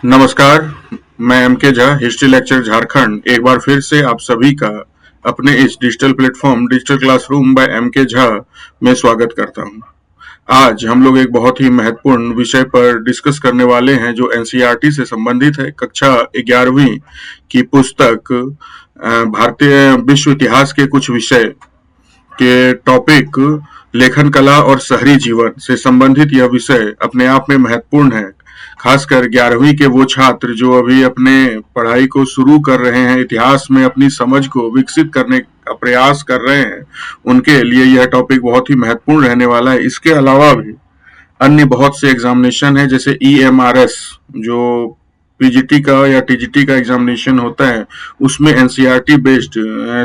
नमस्कार, मैं M K Jha, history lecture Jharkhand एक बार फिर से आप सभी का अपने इस digital platform digital classroom by M K Jha में स्वागत करता हूं। आज हम लोग एक बहुत ही महत्वपूर्ण विषय पर डिस्कस करने वाले हैं जो एनसीईआरटी से संबंधित है। कक्षा 11वीं की पुस्तक भारतीय विश्व इतिहास के कुछ विषय के टॉपिक लेखन कला और शहरी जीवन से संबंधित यह विषय अपने आप में महत्वपूर्ण है। खासकर 11वीं के वो छात्र जो अभी अपने पढ़ाई को शुरू कर रहे हैं, इतिहास में अपनी समझ को विकसित करने का प्रयास कर रहे हैं, उनके लिए यह टॉपिक बहुत ही महत्वपूर्ण रहने वाला है। इसके अलावा भी अन्य बहुत से एग्जामिनेशन है, जैसे EMRS जो पीजीटी का या टीजीटी का एग्जामिनेशन होता है, उसमें एनसीईआरटी बेस्ड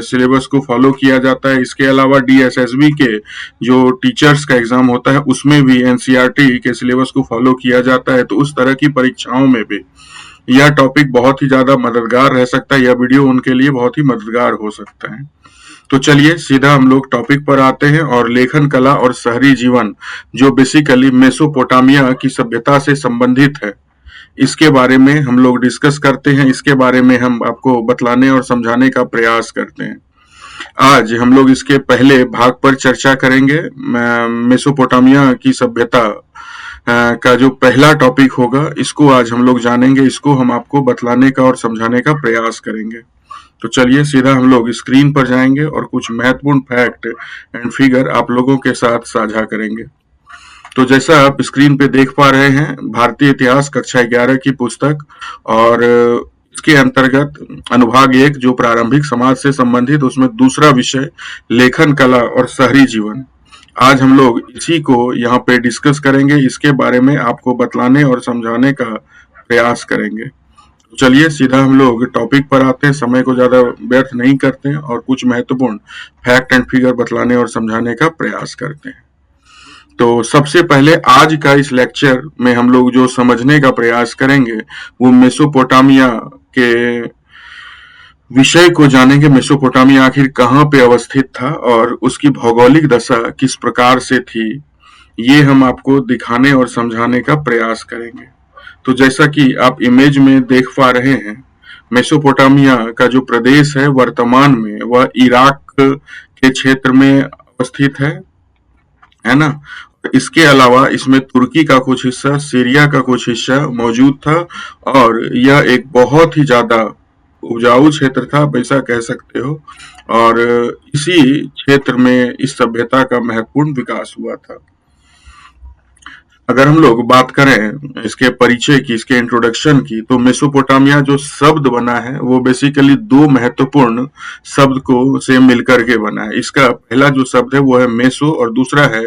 सिलेबस को फॉलो किया जाता है। इसके अलावा DSSB के जो टीचर्स का एग्जाम होता है, उसमें भी एनसीईआरटी के सिलेबस को फॉलो किया जाता है। तो उस तरह की परीक्षाओं में भी यह टॉपिक बहुत ही ज्यादा मददगार रह सकता है, यह वीडियो उनके लिए बहुत ही मददगार हो सकता है। तो चलिए सीधा हम लोग टॉपिक पर आते हैं और लेखन कला और शहरी जीवन जो बेसिकली मेसोपोटामिया की सभ्यता से संबंधित है, इसके बारे में हम लोग डिस्कस करते हैं। इसके बारे में हम आपको बतलाने और समझाने का प्रयास करते हैं। आज हम लोग इसके पहले भाग पर चर्चा करेंगे। मेसोपोटामिया की सभ्यता का जो पहला टॉपिक होगा, इसको आज हम लोग जानेंगे, इसको हम आपको बतलाने का और समझाने का प्रयास करेंगे। तो चलिए सीधा हम लोग स्क्रीन पर जाएंगे और कुछ महत्वपूर्ण फैक्ट एंड फिगर आप लोगों के साथ साझा करेंगे। तो जैसा आप स्क्रीन पे देख पा रहे हैं, भारतीय इतिहास कक्षा 11 की पुस्तक और इसके अंतर्गत अनुभाग 1 जो प्रारंभिक समाज से संबंधित, उसमें दूसरा विषय लेखन कला और शहरी जीवन। आज हम लोग इसी को यहाँ पे डिस्कस करेंगे, इसके बारे में आपको बतलाने और समझाने का प्रयास करेंगे। चलिए सीधा हम लोग टॉपिक पर आते हैं, समय को ज्यादा व्यर्थ नहीं करते हैं और कुछ महत्वपूर्ण फैक्ट एंड फिगर बतलाने और समझाने का प्रयास करते हैं। तो सबसे पहले आज का इस लेक्चर में हम लोग जो समझने का प्रयास करेंगे वो मेसोपोटामिया के विषय को जानेंगे। मेसोपोटामिया आखिर कहाँ पे अवस्थित था और उसकी भौगोलिक दशा किस प्रकार से थी, ये हम आपको दिखाने और समझाने का प्रयास करेंगे। तो जैसा कि आप इमेज में देख पा रहे हैं, मेसोपोटामिया का जो प्रदेश है वर्तमान में वह इराक के क्षेत्र में अवस्थित है ना। इसके अलावा इसमें तुर्की का कुछ हिस्सा, सीरिया का कुछ हिस्सा मौजूद था और यह एक बहुत ही ज्यादा उपजाऊ क्षेत्र था, आप ऐसा कह सकते हो। और इसी क्षेत्र में इस सभ्यता का महत्वपूर्ण विकास हुआ था। अगर हम लोग बात करें इसके परिचय की, इसके इंट्रोडक्शन की, तो मेसोपोटामिया जो शब्द बना है वो बेसिकली दो महत्वपूर्ण शब्द को से मिलकर के बना है। इसका पहला जो शब्द है वो है मेसो और दूसरा है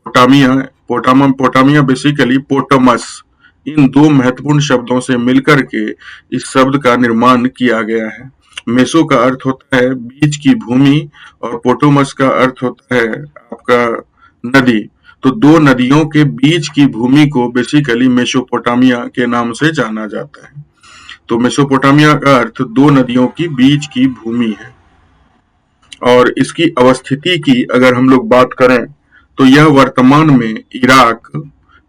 पोटामिया। पोटामिया बेसिकली पोटमस, इन दो महत्वपूर्ण शब्दों से मिलकर के इस शब्द का निर्माण किया गया है। मेसो का अर्थ होता है बीच की भूमि और पोटोमस का अर्थ होता है आपका नदी। तो दो नदियों के बीच की भूमि को बेसिकली मेसोपोटामिया के नाम से जाना जाता है। तो मेसोपोटामिया का अर्थ दो नदियों की बीच की भूमि है। और इसकी अवस्थिति की अगर हम लोग बात करें तो यह वर्तमान में इराक,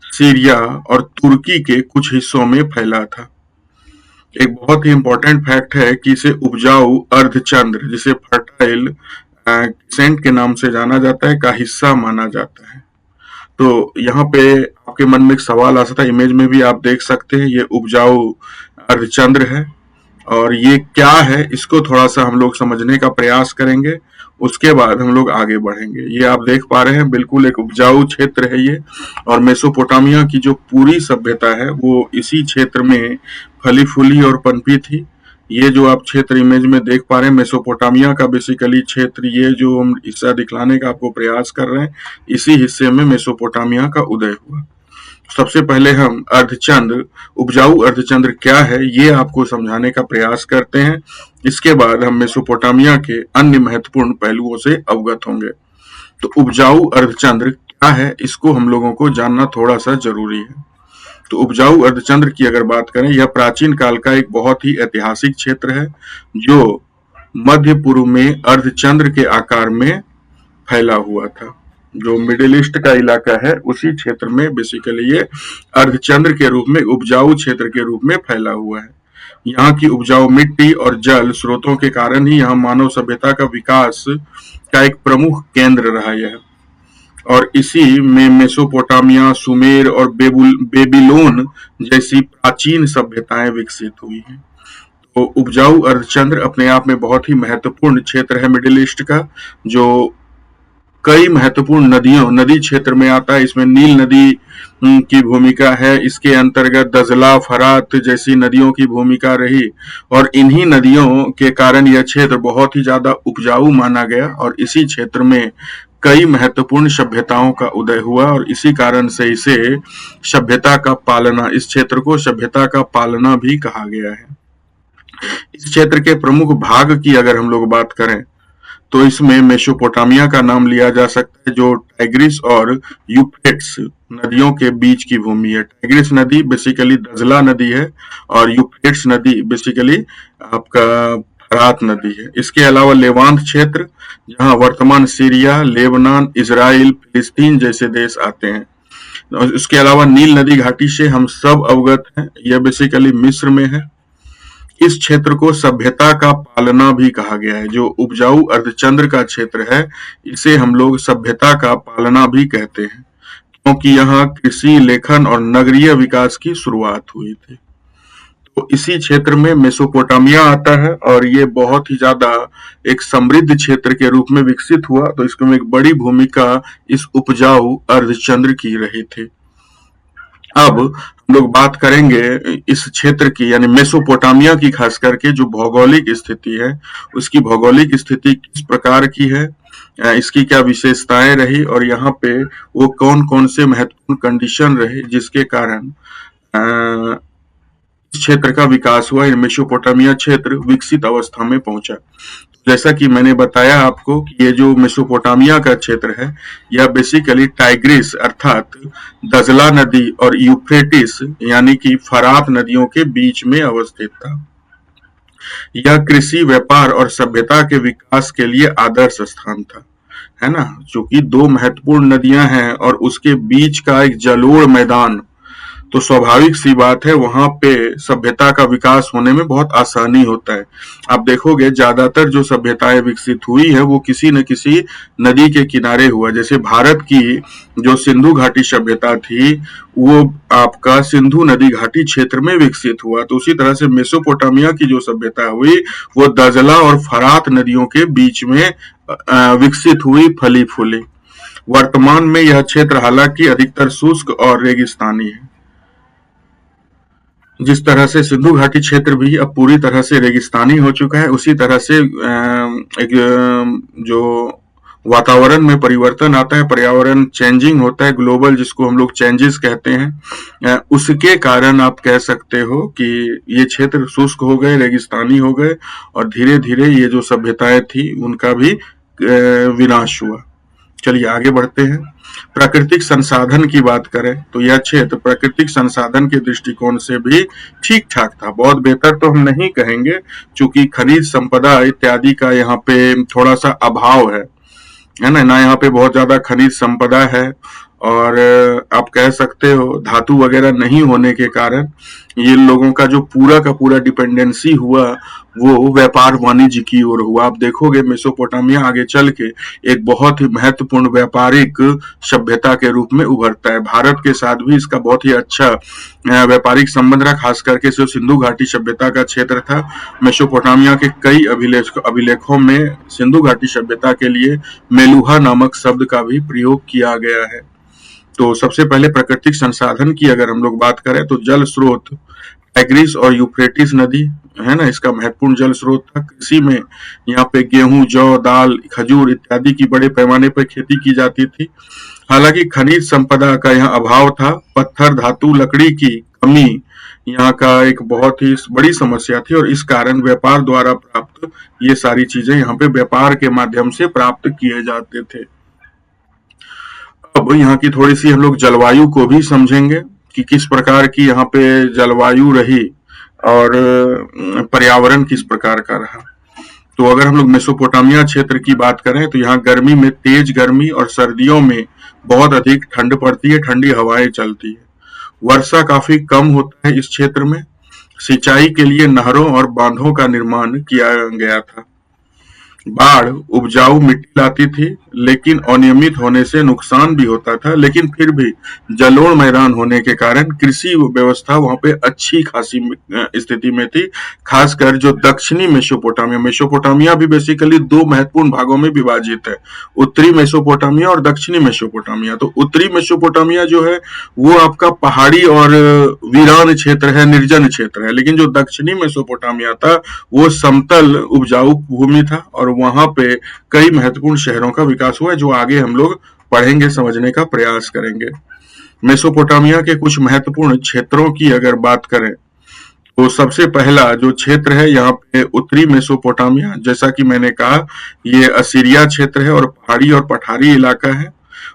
सीरिया और तुर्की के कुछ हिस्सों में फैला था। एक बहुत ही इंपॉर्टेंट फैक्ट है कि इसे उपजाऊ अर्धचंद्र, जिसे फर्टाइल क्रिसेंट के नाम से जाना जाता है, का हिस्सा माना जाता है। तो यहाँ पे आपके मन में एक सवाल आ सकता है, इमेज में भी आप देख सकते हैं, ये उपजाऊ अर्धचंद्र है और ये क्या है, इसको थोड़ा सा हम लोग समझने का प्रयास करेंगे, उसके बाद हम लोग आगे बढ़ेंगे। ये आप देख पा रहे हैं बिल्कुल एक उपजाऊ क्षेत्र है ये, और मेसोपोटामिया की जो पूरी सभ्यता है वो इसी क्षेत्र में फली फूली और पनपी थी। ये जो आप क्षेत्र इमेज में देख पा रहे हैं मेसोपोटामिया का बेसिकली क्षेत्र, ये जो हम हिस्सा दिखलाने का आपको प्रयास कर रहे हैं, इसी हिस्से में मेसोपोटामिया का उदय हुआ। सबसे पहले हम अर्धचंद्र, उपजाऊ अर्धचंद्र क्या है, ये आपको समझाने का प्रयास करते हैं। इसके बाद हम मेसोपोटामिया के अन्य महत्वपूर्ण पहलुओं से अवगत होंगे। तो उपजाऊ अर्धचंद्र क्या है, इसको हम लोगों को जानना थोड़ा सा जरूरी है। तो उपजाऊ अर्धचंद्र की अगर बात करें, यह प्राचीन काल का एक बहुत ही ऐतिहासिक क्षेत्र है जो मध्य पूर्व में अर्धचंद्र के आकार में फैला हुआ था। जो मिडिल ईस्ट का इलाका है उसी क्षेत्र में बेसिकली ये अर्धचंद्र के रूप में उपजाऊ क्षेत्र के रूप में फैला हुआ है। यहाँ की उपजाऊ मिट्टी और जल स्रोतों के कारण ही यहाँ मानव सभ्यता का विकास का एक प्रमुख केंद्र रहा यह, और इसी में मेसोपोटामिया, सुमेर और बेबीलोन जैसी प्राचीन सभ्यताएं विकसित हुई हैं। तो उपजाऊ अर्धचंद्र अपने आप में बहुत ही महत्वपूर्ण क्षेत्र है मिडिल ईस्ट का, जो कई महत्वपूर्ण नदी क्षेत्र में आता है। इसमें नील नदी की भूमिका है, इसके अंतर्गत दजला, फरात जैसी नदियों की भूमिका रही, और इन्हीं नदियों के कारण यह क्षेत्र बहुत ही ज्यादा उपजाऊ माना गया और इसी क्षेत्र में कई महत्वपूर्ण सभ्यताओं का उदय हुआ, और इसी कारण से इसे सभ्यता का पालना, इस क्षेत्र को सभ्यता का पालना भी कहा गया है। इस क्षेत्र के प्रमुख भाग की अगर हम लोग बात करें तो इसमें मेसोपोटामिया का नाम लिया जा सकता है, जो टाइग्रिस और यूफ्रेट्स नदियों के बीच की भूमि है। टाइग्रिस नदी बेसिकली दजला नदी है और यूफ्रेट्स नदी बेसिकली आपका फरात नदी है। इसके अलावा लेवांत क्षेत्र, जहां वर्तमान सीरिया, लेबनान, इजराइल, फिलिस्तीन जैसे देश आते हैं। और इसके अलावा नील नदी घाटी से हम सब अवगत हैं, यह बेसिकली मिस्र में है। इस क्षेत्र को सभ्यता का पालना भी कहा गया है। जो उपजाऊ अर्धचंद्र का क्षेत्र है इसे हम लोग सभ्यता का पालना भी कहते हैं, क्योंकि यहाँ कृषि, लेखन और नगरीय विकास की शुरुआत हुई थी। तो इसी क्षेत्र में मेसोपोटामिया आता है और ये बहुत ही ज्यादा एक समृद्ध क्षेत्र के रूप में विकसित हुआ, तो इसमें एक बड़ी भूमिका इस उपजाऊ अर्धचंद्र की रही थी। अब हम लोग बात करेंगे इस क्षेत्र की, यानी मेसोपोटामिया की, खास करके जो भौगोलिक स्थिति है उसकी भौगोलिक स्थिति किस प्रकार की है, इसकी क्या विशेषताएं रही और यहाँ पे वो कौन कौन से महत्वपूर्ण कंडीशन रहे जिसके कारण इस क्षेत्र का विकास हुआ, मेसोपोटामिया क्षेत्र विकसित अवस्था में पहुंचा। जैसा कि मैंने बताया आपको कि ये जो मेसोपोटामिया का क्षेत्र है यह बेसिकली टाइग्रिस अर्थात दजला नदी और यूफ्रेटिस यानी कि फरात नदियों के बीच में अवस्थित था। यह कृषि, व्यापार और सभ्यता के विकास के लिए आदर्श स्थान था, है ना। चूंकि दो महत्वपूर्ण नदियां हैं और उसके बीच का एक जलोढ़ मैदान, तो स्वाभाविक सी बात है वहां पे सभ्यता का विकास होने में बहुत आसानी होता है। आप देखोगे ज्यादातर जो सभ्यताएं विकसित हुई है वो किसी न किसी नदी के किनारे हुआ। जैसे भारत की जो सिंधु घाटी सभ्यता थी वो आपका सिंधु नदी घाटी क्षेत्र में विकसित हुआ, तो उसी तरह से मेसोपोटामिया की जो सभ्यता हुई वो दजला और फरात नदियों के बीच में विकसित हुई, फली फूली। वर्तमान में यह क्षेत्र हालांकि अधिकतर शुष्क और रेगिस्तानी है। जिस तरह से सिंधु घाटी क्षेत्र भी अब पूरी तरह से रेगिस्तानी हो चुका है, उसी तरह से एक जो वातावरण में परिवर्तन आता है, पर्यावरण चेंजिंग होता है, ग्लोबल जिसको हम लोग चेंजेस कहते हैं, उसके कारण आप कह सकते हो कि ये क्षेत्र शुष्क हो गए, रेगिस्तानी हो गए और धीरे धीरे ये जो सभ्यताएं थी उनका भी विनाश हुआ। चलिए आगे बढ़ते हैं। प्राकृतिक संसाधन की बात करें तो यह क्षेत्र प्राकृतिक संसाधन के दृष्टिकोण से भी ठीक ठाक था, बहुत बेहतर तो हम नहीं कहेंगे, चूंकि खनिज संपदा इत्यादि का यहाँ पे थोड़ा सा अभाव है ना यहाँ पे बहुत ज्यादा खनिज संपदा है, और आप कह सकते हो धातु वगैरह नहीं होने के कारण ये लोगों का जो पूरा का पूरा डिपेंडेंसी हुआ वो व्यापार वाणिज्य की ओर हुआ। आप देखोगे मेसोपोटामिया आगे चल के एक बहुत ही महत्वपूर्ण व्यापारिक सभ्यता के रूप में उभरता है। भारत के साथ भी इसका बहुत ही अच्छा व्यापारिक संबंध रहा, खास करके जो सिंधु घाटी सभ्यता का क्षेत्र था। मेसोपोटामिया के कई अभिलेखों में सिंधु घाटी सभ्यता के लिए मेलुहा नामक शब्द का भी प्रयोग किया गया है। तो सबसे पहले प्राकृतिक संसाधन की अगर हम लोग बात करें तो जल स्रोत टाइग्रिस और यूफ्रेटिस नदी है ना, इसका महत्वपूर्ण जल स्रोत था। कृषि में यहाँ पे गेहूं, जौ, दाल, खजूर इत्यादि की बड़े पैमाने पर खेती की जाती थी। हालांकि खनिज संपदा का यहाँ अभाव था, पत्थर, धातु, लकड़ी की कमी यहाँ का एक बहुत ही बड़ी समस्या थी, और इस कारण व्यापार द्वारा प्राप्त ये सारी चीजें यहाँ पे व्यापार के माध्यम से प्राप्त किए जाते थे। अब यहाँ की थोड़ी सी हम लोग जलवायु को भी समझेंगे कि किस प्रकार की यहाँ पे जलवायु रही और पर्यावरण किस प्रकार का रहा। तो अगर हम लोग मेसोपोटामिया क्षेत्र की बात करें तो यहाँ गर्मी में तेज गर्मी और सर्दियों में बहुत अधिक ठंड पड़ती है, ठंडी हवाएं चलती है। वर्षा काफी कम होता है इस क्षेत्र में। सिंचाई के लिए नहरों और बांधों का निर्माण किया गया था। बाढ़ उपजाऊ मिट्टी लाती थी, लेकिन अनियमित होने से नुकसान भी होता था। लेकिन फिर भी जलोढ़ मैदान होने के कारण कृषि व्यवस्था वहां पे अच्छी खासी स्थिति में थी। खासकर जो दक्षिणी मेसोपोटामिया, मेसोपोटामिया भी बेसिकली दो महत्वपूर्ण भागों में विभाजित है, उत्तरी मेसोपोटामिया और दक्षिणी मेसोपोटामिया। तो उत्तरी मेसोपोटामिया जो है वो आपका पहाड़ी और वीरान क्षेत्र है, निर्जन क्षेत्र है। लेकिन जो दक्षिणी मेसोपोटामिया था वो समतल उपजाऊ भूमि था और वहां पे कई महत्वपूर्ण शहरों का विकास हुआ है, जो आगे हम लोग पढ़ेंगे, समझने का प्रयास करेंगे। मेसोपोटामिया के कुछ महत्वपूर्ण क्षेत्रों की अगर बात करें तो सबसे पहला जो क्षेत्र है यहाँ पे उत्तरी मेसोपोटामिया, जैसा कि मैंने कहा ये असीरिया क्षेत्र है और पहाड़ी और पठारी इलाका है।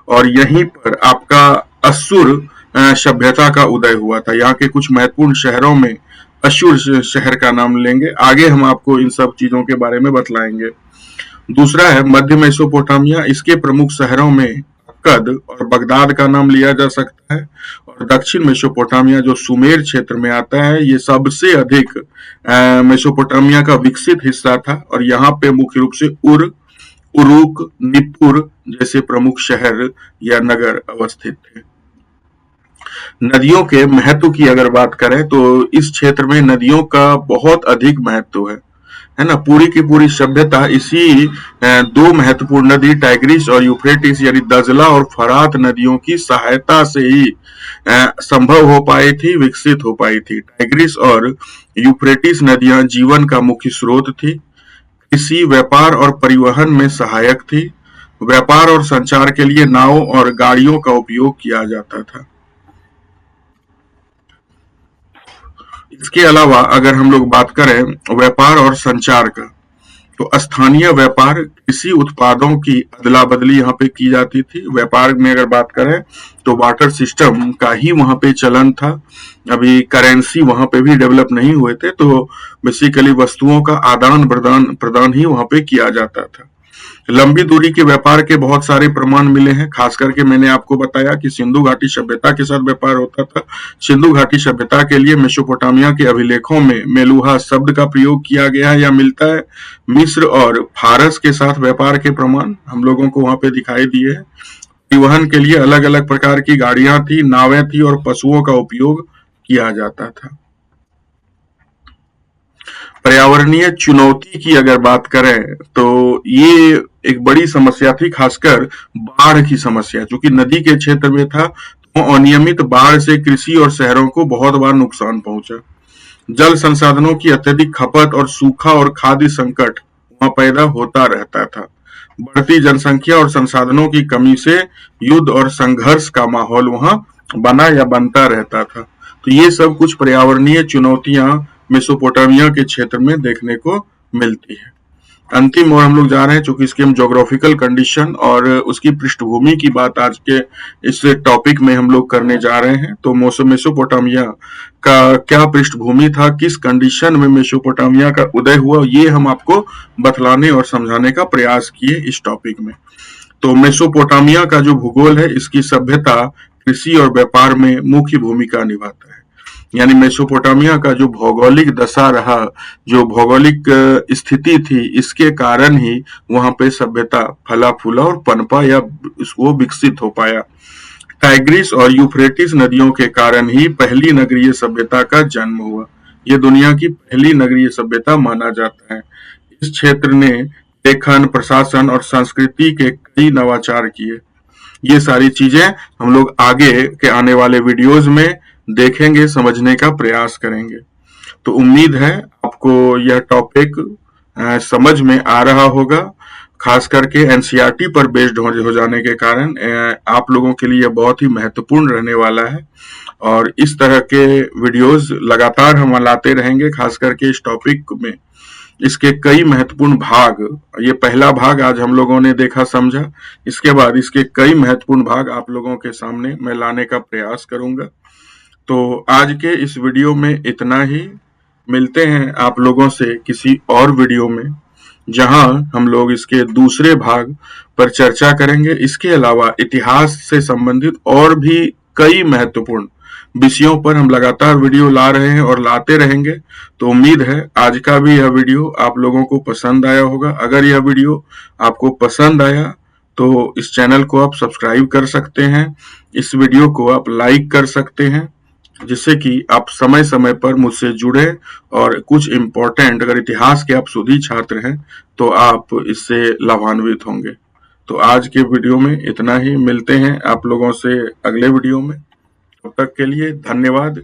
और यहीं पर आपका असुर सभ्यता का उदय हुआ था। यहाँ के कुछ महत्वपूर्ण शहरों में अशुर शहर का नाम लेंगे, आगे हम आपको इन सब चीजों के बारे में बतलाएंगे। दूसरा है मध्य मेसोपोटामिया, इसके प्रमुख शहरों में अक्कद और बगदाद का नाम लिया जा सकता है। और दक्षिण मेसोपोटामिया जो सुमेर क्षेत्र में आता है, ये सबसे अधिक मेसोपोटामिया का विकसित हिस्सा था और यहाँ पे मुख्य रूप से उरुक, निप्पुर जैसे प्रमुख शहर या नगर अवस्थित थे। नदियों के महत्व की अगर बात करें तो इस क्षेत्र में नदियों का बहुत अधिक महत्व है ना। पूरी की पूरी सभ्यता इसी दो महत्वपूर्ण नदी टाइग्रिस और यूफ्रेटिस यानी दजला और फरात नदियों की सहायता से ही संभव हो पाई थी, विकसित हो पाई थी। टाइग्रिस और यूफ्रेटिस नदियां जीवन का मुख्य स्रोत थी, कृषि, व्यापार और परिवहन में सहायक थी। व्यापार और संचार के लिए नाव और गाड़ियों का उपयोग किया जाता था। इसके अलावा अगर हम लोग बात करें व्यापार और संचार का, तो स्थानीय व्यापार, कृषि उत्पादों की अदला बदली यहाँ पे की जाती थी। व्यापार में अगर बात करें तो वाटर सिस्टम का ही वहां पे चलन था, अभी करेंसी वहां पे भी डेवलप नहीं हुए थे। तो बेसिकली वस्तुओं का आदान प्रदान ही वहां पे किया जाता था। लंबी दूरी के व्यापार के बहुत सारे प्रमाण मिले हैं, खास करके मैंने आपको बताया कि सिंधु घाटी सभ्यता के साथ व्यापार होता था। सिंधु घाटी सभ्यता के लिए मेसोपोटामिया के अभिलेखों में मेलुहा शब्द का प्रयोग किया गया है या मिलता है। मिस्र और फारस के साथ व्यापार के प्रमाण हम लोगों को वहां पे दिखाई दिए हैं। परिवहन के लिए अलग अलग प्रकार की गाड़ियां थी, नावें थी और पशुओं का उपयोग किया जाता था। पर्यावरणीय चुनौती की अगर बात करें तो ये एक बड़ी समस्या थी, खासकर बाढ़ की समस्या। चूंकि नदी के क्षेत्र में था तो अनियमित बाढ़ से कृषि और शहरों को बहुत बार नुकसान पहुंचा। जल संसाधनों की अत्यधिक खपत और सूखा और खाद्य संकट वहां पैदा होता रहता था। बढ़ती जनसंख्या और संसाधनों की कमी से युद्ध और संघर्ष का माहौल वहां बना या बनता रहता था। तो ये सब कुछ पर्यावरणीय चुनौतियां मेसोपोटामिया के क्षेत्र में देखने को मिलती है। अंतिम ओर हम लोग जा रहे हैं, चूंकि इसके हम ज्योग्राफिकल कंडीशन और उसकी पृष्ठभूमि की बात आज के इस टॉपिक में हम लोग करने जा रहे हैं। तो मेसोपोटामिया का क्या पृष्ठभूमि था, किस कंडीशन में मेसोपोटामिया का उदय हुआ, ये हम आपको बतलाने और समझाने का प्रयास किए इस टॉपिक में। तो मेसोपोटामिया का जो भूगोल है, इसकी सभ्यता कृषि और व्यापार में मुख्य भूमिका निभाता है। यानी मेसोपोटामिया का जो भौगोलिक दशा रहा, जो भौगोलिक स्थिति थी, इसके कारण ही वहां पे सभ्यता फला फूला और पनपा या वो विकसित हो पाया। टाइग्रिस और यूफ्रेटिस नदियों के कारण ही पहली नगरीय सभ्यता का जन्म हुआ। ये दुनिया की पहली नगरीय सभ्यता माना जाता है। इस क्षेत्र ने लेखन, प्रशासन और संस्कृति के कई नवाचार किए। ये सारी चीजें हम लोग आगे के आने वाले वीडियोस में देखेंगे, समझने का प्रयास करेंगे। तो उम्मीद है आपको यह टॉपिक समझ में आ रहा होगा, खास करके एनसीईआरटी पर बेस्ड हो जाने के कारण आप लोगों के लिए बहुत ही महत्वपूर्ण रहने वाला है। और इस तरह के वीडियोस लगातार हम लाते रहेंगे, खास करके इस टॉपिक में इसके कई महत्वपूर्ण भाग, ये पहला भाग आज हम लोगों ने देखा समझा, इसके बाद इसके कई महत्वपूर्ण भाग आप लोगों के सामने मैं लाने का प्रयास करूंगा। तो आज के इस वीडियो में इतना ही। मिलते हैं आप लोगों से किसी और वीडियो में। जहां हम लोग इसके दूसरे भाग पर चर्चा करेंगे। इसके अलावा इतिहास से संबंधित और भी कई महत्वपूर्ण विषयों पर हम लगातार वीडियो ला रहे हैं और लाते रहेंगे। तो उम्मीद है आज का भी यह वीडियो आप लोगों को पसंद आया होगा। अगर यह वीडियो आपको पसंद आया तो इस चैनल को आप सब्सक्राइब कर सकते हैं, इस वीडियो को आप लाइक कर सकते हैं, जिससे कि आप समय समय पर मुझसे जुड़े और कुछ इम्पोर्टेंट, अगर इतिहास के आप शोधी छात्र हैं तो आप इससे लाभान्वित होंगे। तो आज के वीडियो में इतना ही, मिलते हैं आप लोगों से अगले वीडियो में। तब तक के लिए धन्यवाद।